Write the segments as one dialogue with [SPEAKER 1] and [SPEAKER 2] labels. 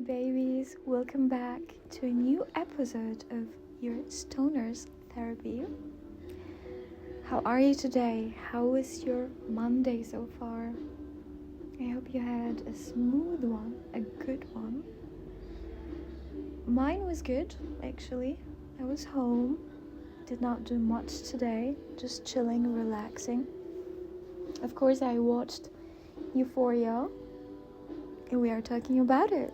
[SPEAKER 1] babies, welcome back to a new episode of your Stoners.Therapy. How are you today? How was your Monday so far? I hope you had a smooth one, a good one. Mine was good, actually. I was home, did not do much today, just chilling, relaxing. Of course, I watched EUPHORIA, and we are talking about it.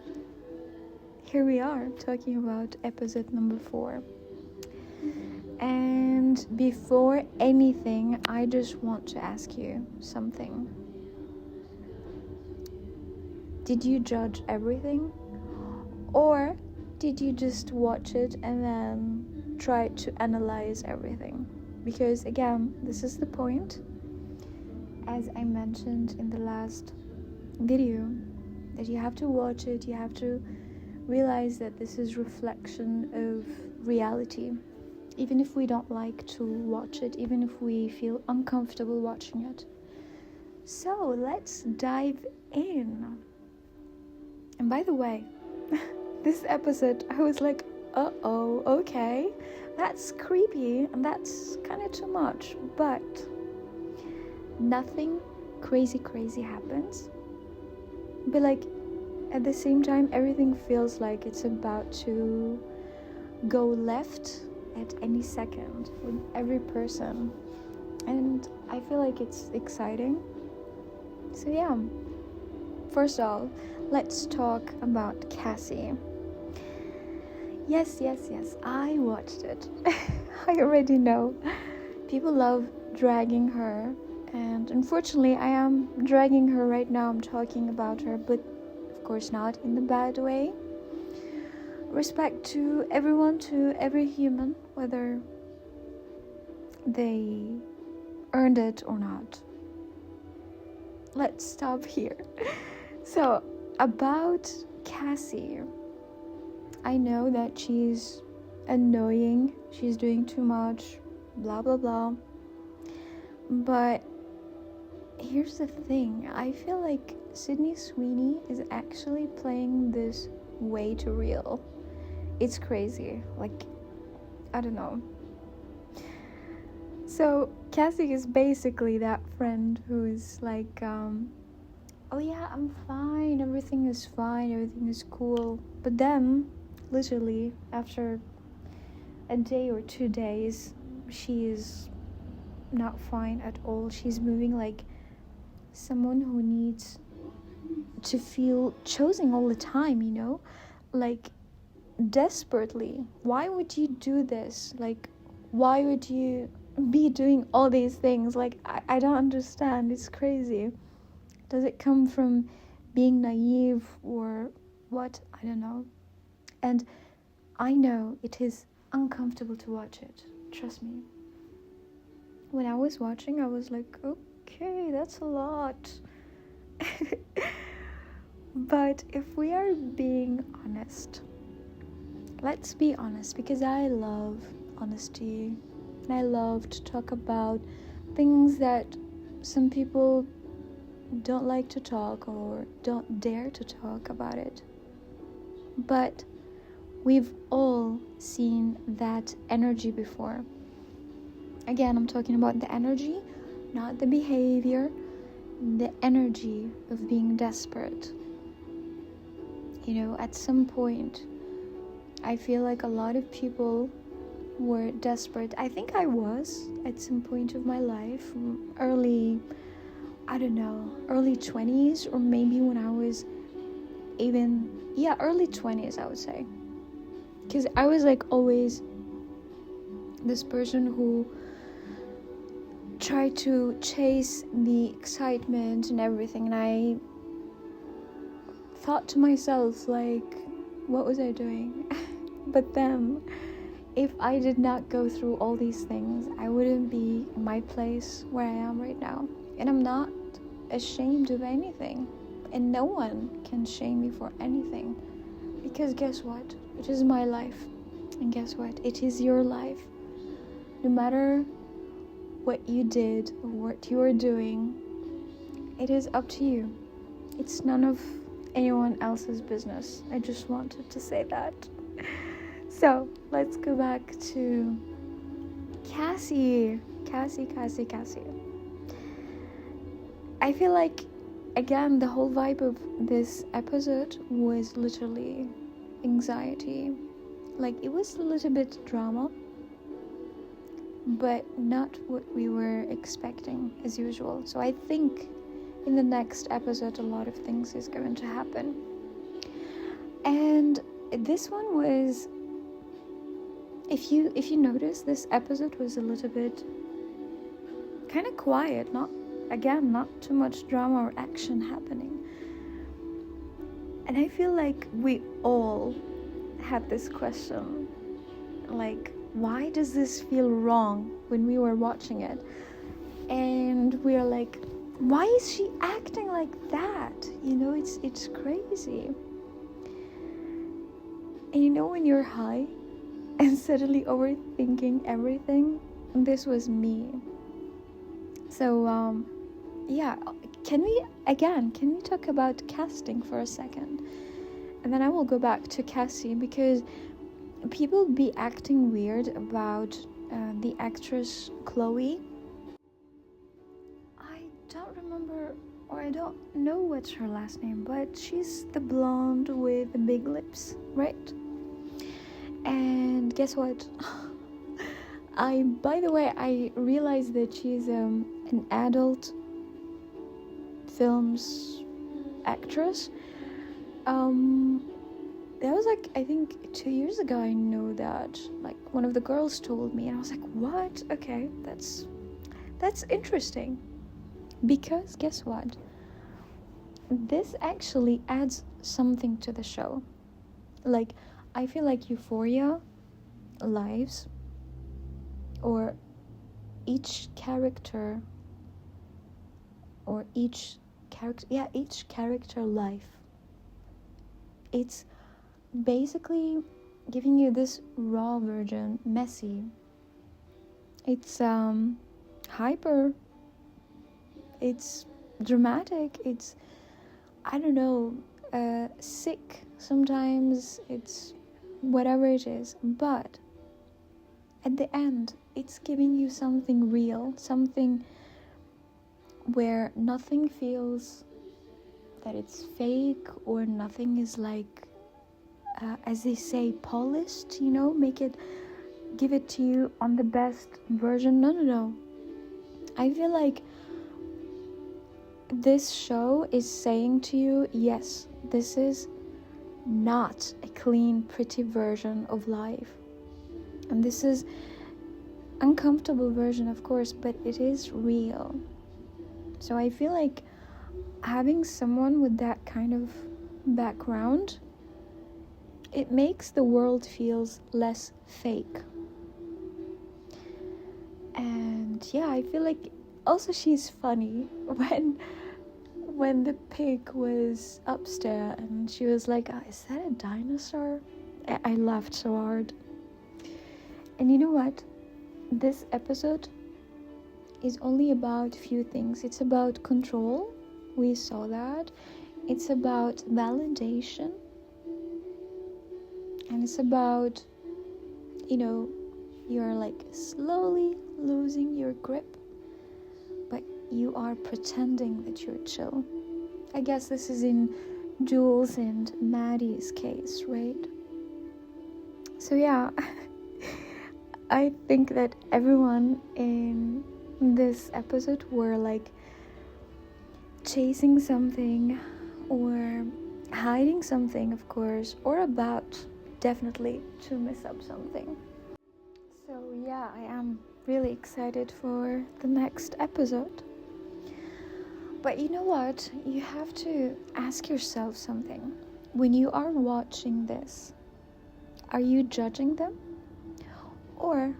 [SPEAKER 1] Here we are, talking about episode number 4. And before anything, I just want to ask you something. Did you judge everything? Or did you just watch it and then try to analyze everything? Because again, this is the point. As I mentioned in the last video, that you have to watch it, you have to realize that this is reflection of reality. Even if we don't like to watch it, even if we feel uncomfortable watching it. So let's dive in. And by the way, this episode I was like, okay, that's creepy and that's kind of too much, but nothing crazy happens. But like at the same time, everything feels like it's about to go left at any second with every person, and I feel like it's exciting. So yeah, first of all, let's talk about Cassie. Yes, I watched it. I already know people love dragging her, and unfortunately I am dragging her right now. I'm talking about her, but of course not in the bad way. Respect to everyone, to every human, whether they earned it or not. Let's stop here. So, about Cassie, I know that she's annoying, she's doing too much, blah blah blah. But here's the thing, I feel like Sydney Sweeney is actually playing this way too real. It's crazy, like, I don't know. So Cassie is basically that friend who's like, oh yeah, I'm fine, everything is fine, everything is cool. But then, literally, after a day or 2 days, she is not fine at all. She's moving like someone who needs to feel chosen all the time, you know? Like, desperately. Why would you do this? Like, why would you be doing all these things? Like, I don't understand. It's crazy. Does it come from being naive or what? I don't know. And I know it is uncomfortable to watch it. Trust me. When I was watching, I was like, okay, that's a lot. But if we are being honest, let's be honest, because I love honesty and I love to talk about things that some people don't like to talk or don't dare to talk about it. But we've all seen that energy before. Again, I'm talking about the energy, not the behavior, the energy of being desperate. You know, at some point, I feel like a lot of people were desperate. I think I was at some point of my life, early 20s, or maybe when I was early 20s, I would say. Because I was like always this person who tried to chase the excitement and everything, and I thought to myself, like, what was I doing? But then, if I did not go through all these things, I wouldn't be in my place where I am right now. And I'm not ashamed of anything, and no one can shame me for anything, because guess what? It is my life, and guess what? It is your life. No matter what you did or what you are doing, it is up to you. It's none of anyone else's business. I just wanted to say that. So let's go back to Cassie. I feel like, again, the whole vibe of this episode was literally anxiety. Like, it was a little bit drama, but not what we were expecting as usual. So I think in the next episode a lot of things is going to happen. And this one was, if you notice, this episode was a little bit kind of quiet, not too much drama or action happening. And I feel like we all had this question, like, why does this feel wrong when we were watching it? And we are like, why is she acting like that? You know, it's crazy. And you know when you're high and suddenly overthinking everything? This was me. So, yeah, can we talk about casting for a second? And then I will go back to Cassie, because people be acting weird about the actress Chloe. I don't remember, or I don't know what's her last name, but she's the blonde with the big lips, right? And guess what? By the way, I realized that she's an adult films actress. That was like, I think 2 years ago. I know that, like, one of the girls told me, and I was like, what? Okay, that's interesting. Because guess what? This actually adds something to the show. Like, I feel like Euphoria lives, or each character life, it's basically giving you this raw version, messy. It's hyper, it's dramatic, it's, I don't know, sick sometimes, it's whatever it is, but at the end it's giving you something real, something where nothing feels that it's fake, or nothing is like, as they say, polished, you know, give it to you on the best version. No. I feel like this show is saying to you, yes, this is not a clean, pretty version of life. And this is uncomfortable version, of course, but it is real. So I feel like having someone with that kind of background, it makes the world feels less fake. And yeah, I feel like also she's funny when the pig was upstairs and she was like, oh, is that a dinosaur? I laughed so hard. And you know what? This episode is only about few things. It's about control. We saw that. It's about validation. And it's about, you know, you're like slowly losing your grip, but you are pretending that you're chill. I guess this is in Jules and Maddie's case, right? So yeah, I think that everyone in this episode were like chasing something, or hiding something, of course, or about definitely to mess up something. So yeah, I am really excited for the next episode. But you know what? You have to ask yourself something. When you are watching this, are you judging them? Or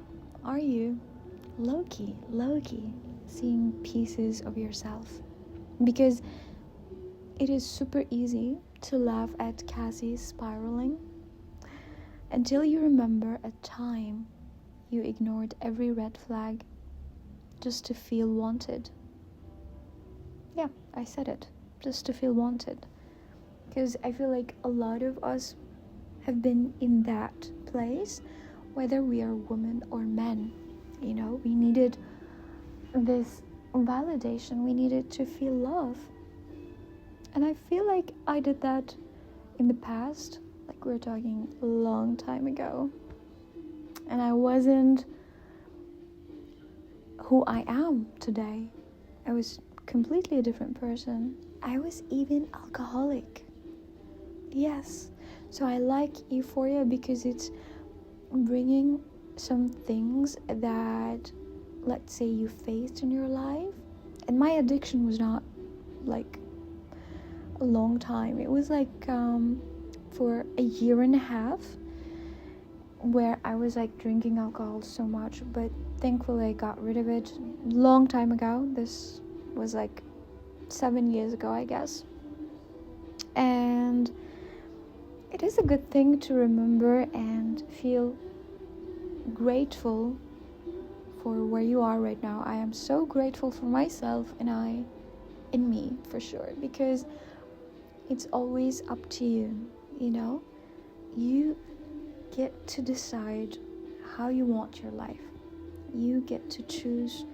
[SPEAKER 1] are you low-key seeing pieces of yourself? Because it is super easy to laugh at Cassie's spiraling until you remember a time you ignored every red flag just to feel wanted. Yeah, I said it. Just to feel wanted. because I feel like a lot of us have been in that place, whether we are women or men. You know, we needed this validation, we needed to feel love. And I feel like I did that in the past, like we're talking a long time ago. And I wasn't who I am today. I was completely a different person. I was even alcoholic. Yes. So I like Euphoria because it's bringing some things that, let's say, you faced in your life. And my addiction was not like a long time. It was like for a year and a half, where I was like drinking alcohol so much, but thankfully I got rid of it long time ago. This was like 7 years ago, I guess. And it is a good thing to remember and feel grateful for where you are right now. I am so grateful for myself and in me, for sure, because it's always up to you, you know? You get to decide how you want your life. You get to choose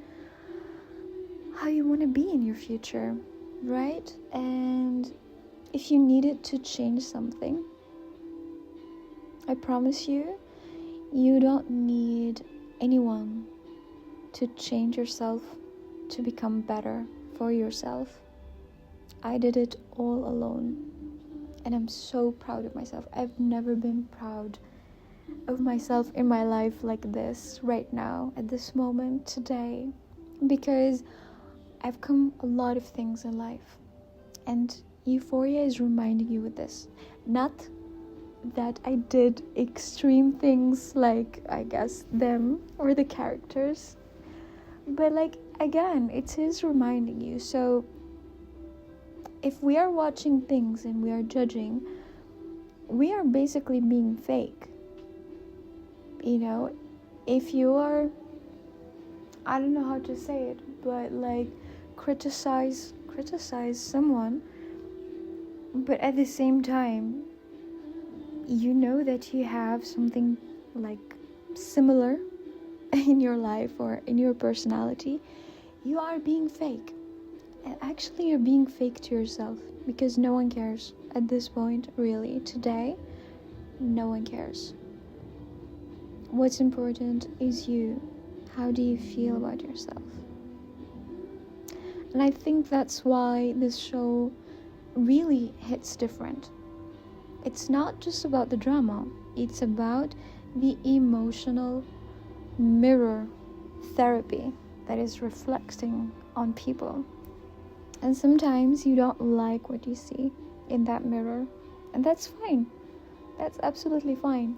[SPEAKER 1] how you want to be in your future, right? And if you needed to change something, I promise you, you don't need anyone to change yourself to become better for yourself. I did it all alone, and I'm so proud of myself. I've never been proud of myself in my life like this right now, at this moment, today, because I've come a lot of things in life, and Euphoria is reminding you of this. Not that I did extreme things like, I guess, them or the characters, but like, again, it is reminding you. So if we are watching things and we are judging, we are basically being fake. You know, if you are, I don't know how to say it, but like criticize someone, but at the same time, you know that you have something like similar in your life or in your personality, you are being fake. And actually you're being fake to yourself, because no one cares at this point, really. Today, no one cares. What's important is you. How do you feel about yourself? And I think that's why this show really hits different. It's not just about the drama. It's about the emotional mirror therapy that is reflecting on people. And sometimes you don't like what you see in that mirror. And that's fine. That's absolutely fine.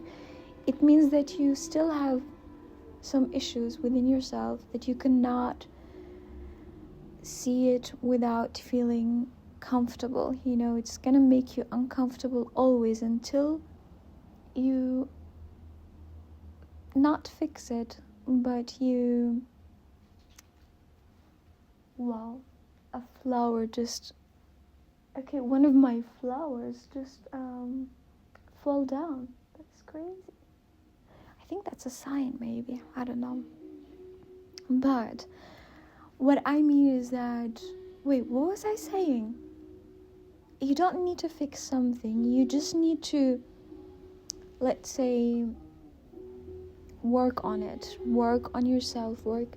[SPEAKER 1] It means that you still have some issues within yourself, that you cannot see it without feeling comfortable. You know, it's gonna make you uncomfortable always until you not fix it, but you, wow, a flower just, okay, one of my flowers just fall down. That's crazy. I think that's a sign, maybe, I don't know. But what I mean is that, wait, what was I saying? You don't need to fix something. You just need to, let's say, work on it. Work on yourself. Work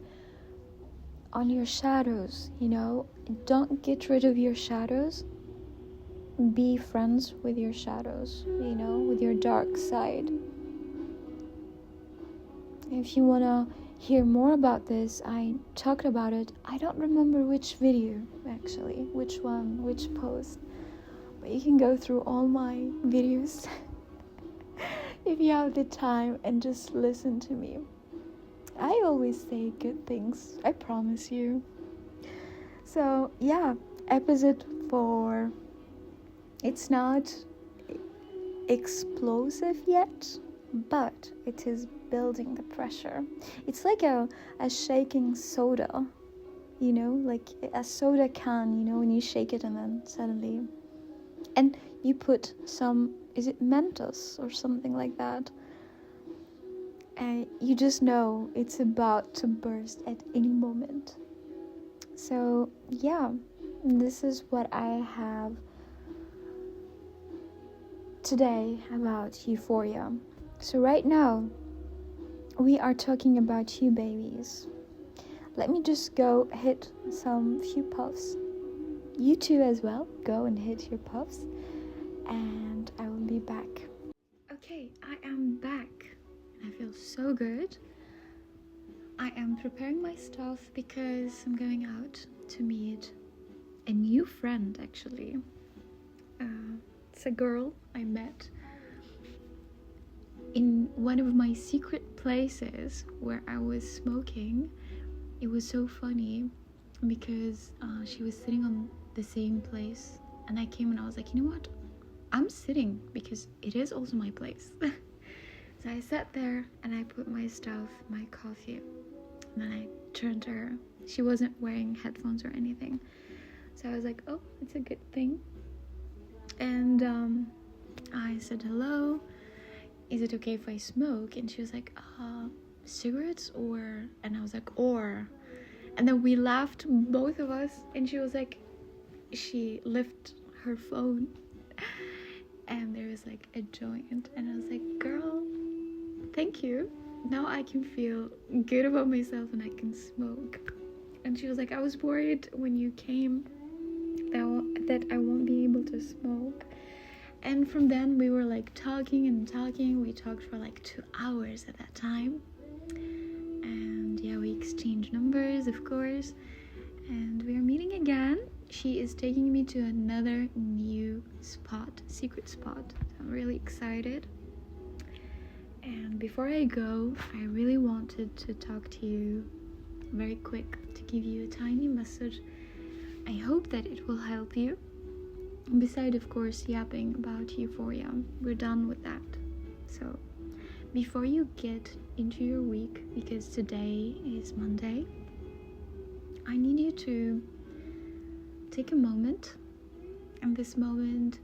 [SPEAKER 1] on your shadows, you know? Don't get rid of your shadows. Be friends with your shadows, you know, with your dark side. If you want to hear more about this, I talked about it. I don't remember which video, actually, which one, which post. But you can go through all my videos if you have the time and just listen to me. I always say good things, I promise you. So, yeah, episode 4. It's not explosive yet, but it is building the pressure. It's like a shaking soda, you know, like a soda can, you know, when you shake it and then suddenly, and you put some, is it Mentos or something like that, and you just know it's about to burst at any moment. So yeah, this is what I have today about euphoria. So right now we are talking about you babies. Let me just go hit some few puffs. You too as well, go and hit your puffs, and I will be back. Okay, I am back. I feel so good. I am preparing my stuff because I'm going out to meet a new friend, actually. It's a girl I met in one of my secret places where I was smoking. It was so funny because she was sitting on the same place, and I came and I was like, you know what? I'm sitting because it is also my place. So I sat there and I put my stuff, my coffee, and then I turned to her. She wasn't wearing headphones or anything. So I was like, oh, it's a good thing. And I said, hello, is it okay if I smoke? And she was like, cigarettes or? And I was like, or. And then we laughed, both of us. And she was like, she lifted her phone. And there was like a joint. And I was like, girl, thank you. Now I can feel good about myself and I can smoke. And she was like, I was worried when you came that I won't be able to smoke. And from then we were like talking and talking. We talked for like 2 hours at that time. And yeah, we exchanged numbers, of course. And we are meeting again. She is taking me to another new spot, secret spot. I'm really excited. And before I go, I really wanted to talk to you very quick, to give you a tiny message. I hope that it will help you. Beside, of course, yapping about euphoria, we're done with that. So, before you get into your week, because today is Monday, I need you to take a moment. And this moment,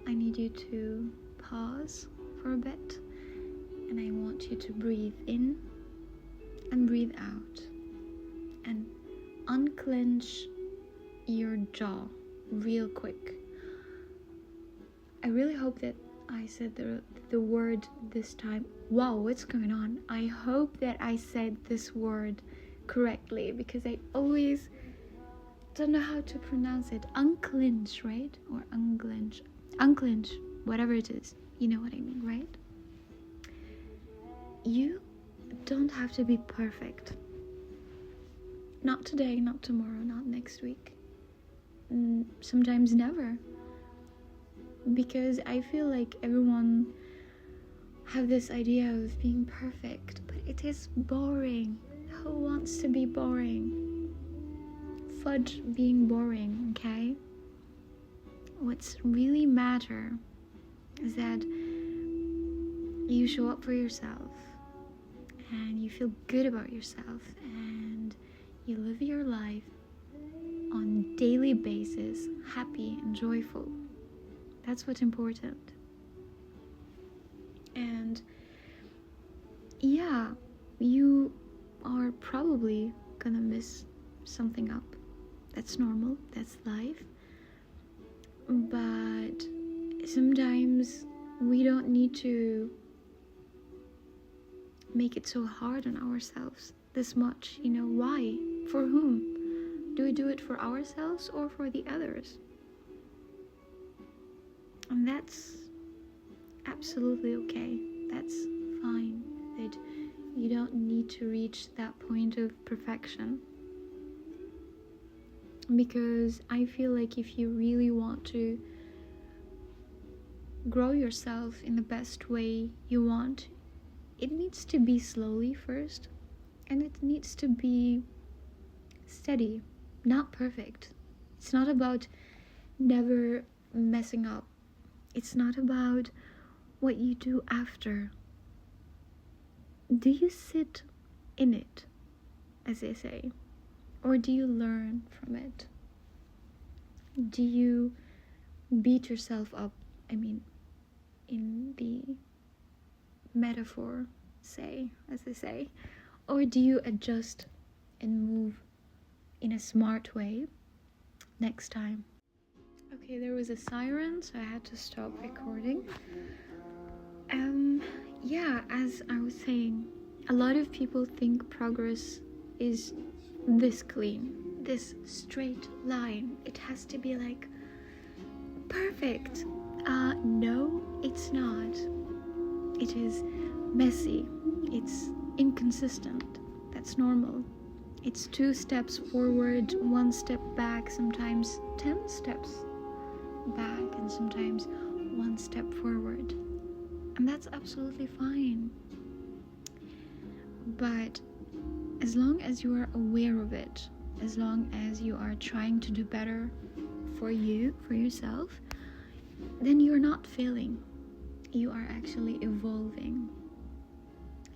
[SPEAKER 1] I need you to pause for a bit. And I want you to breathe in and breathe out. And unclench your jaw real quick. I really hope that I said the word this time. Wow, what's going on? I hope that I said this word correctly, because I always don't know how to pronounce it. Unclench, right? Or unclench. Unclench, whatever it is. You know what I mean, right? You don't have to be perfect. Not today, not tomorrow, not next week. Sometimes never. Because I feel like everyone have this idea of being perfect, but it is boring. Who wants to be boring? Fudge being boring, okay? What's really matter is that you show up for yourself and you feel good about yourself and you live your life on a daily basis, happy and joyful. That's what's important. And yeah, you are probably gonna miss something up. That's normal, that's life. But sometimes we don't need to make it so hard on ourselves this much. You know, why? For whom? Do we do it for ourselves or for the others? And that's absolutely okay. That's fine. That you don't need to reach that point of perfection. Because I feel like if you really want to grow yourself in the best way you want, it needs to be slowly first, and it needs to be steady, not perfect. It's not about never messing up. It's not about what you do after. Do you sit in it, as they say, or do you learn from it? Do you beat yourself up, I mean, in the metaphor, as they say, or do you adjust and move in a smart way next time? Okay, there was a siren, so I had to stop recording. Yeah, as I was saying, a lot of people think progress is this clean, this straight line. It has to be like perfect. No, it's not. It is messy. It's inconsistent. That's normal. It's 2 steps forward, 1 step back, sometimes 10 steps back, and sometimes 1 step forward. And that's absolutely fine. But as long as you are aware of it, as long as you are trying to do better for you, for yourself, then you're not failing. You are actually evolving.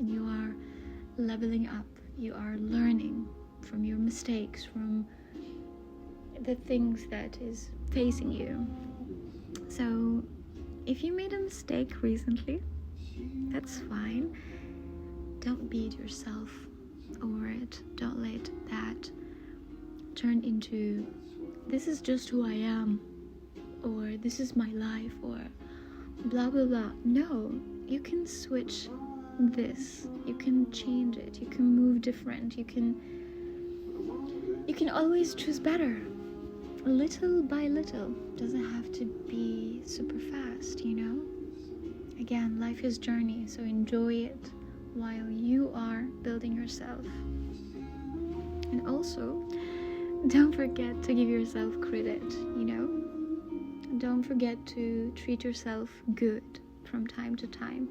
[SPEAKER 1] And you are leveling up. You are learning from your mistakes, from the things that is facing you. So if you made a mistake recently, that's fine. Don't beat yourself over it. Don't let that turn into, this is just who I am, or this is my life, or blah blah blah. No, you can switch this. You can change it. You can move different. You can always choose better. Little by little. Doesn't have to be super fast, you know? Again, life is journey, so enjoy it while you are building yourself. And also, don't forget to give yourself credit, you know? Don't forget to treat yourself good from time to time.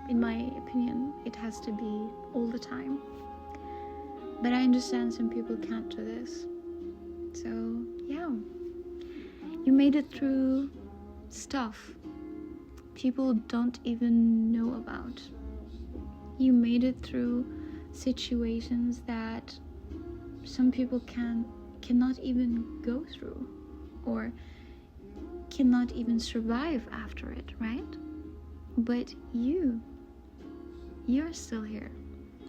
[SPEAKER 1] In my opinion, it has to be all the time. But I understand some people can't do this. So, yeah. You made it through stuff people don't even know about. You made it through situations that some people cannot even go through, or cannot even survive after it, right? But you're still here,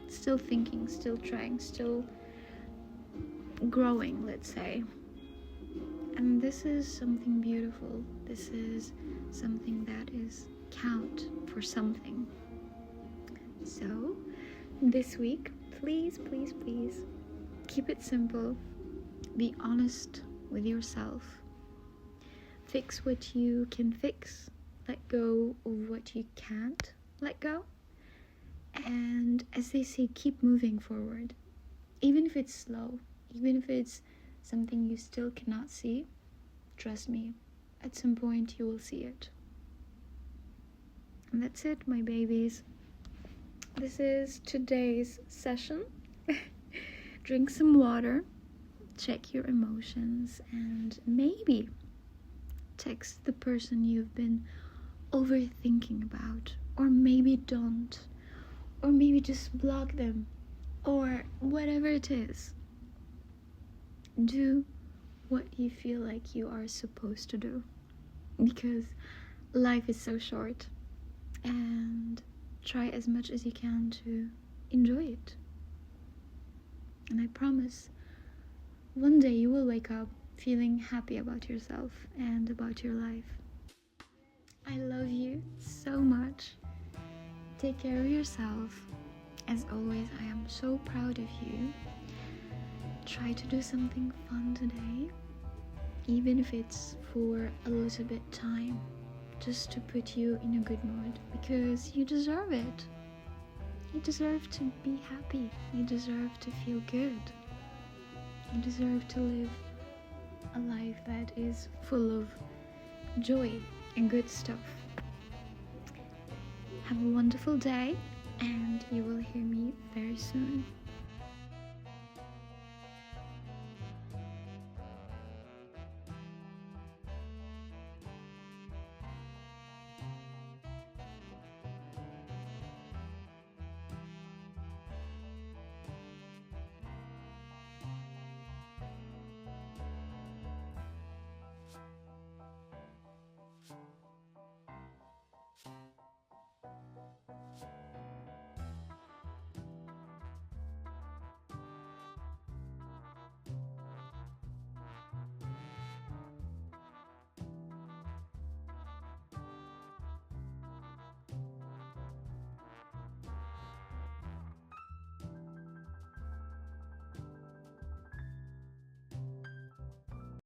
[SPEAKER 1] still thinking, still trying, still growing, let's say. And this is something beautiful. This is something that is count for something. So this week, please keep it simple. Be honest with yourself. Fix what you can fix. Let go of what you can't let go. And as they say, keep moving forward. Even if it's slow, even if it's something you still cannot see, trust me, at some point you will see it. And that's it, my babies. This is today's session. Drink some water, check your emotions, and maybe text the person you've been overthinking about, or maybe don't, or maybe just block them, or whatever it is. Do what you feel like you are supposed to do, because life is so short, and try as much as you can to enjoy it. And I promise, one day you will wake up feeling happy about yourself and about your life. I love you so much. Take care of yourself. As always, I am so proud of you. Try to do something fun today, even if it's for a little bit time, just to put you in a good mood, because you deserve it. You deserve to be happy. You deserve to feel good. You deserve to live a life that is full of joy and good stuff. Have a wonderful day, and you will hear me very soon.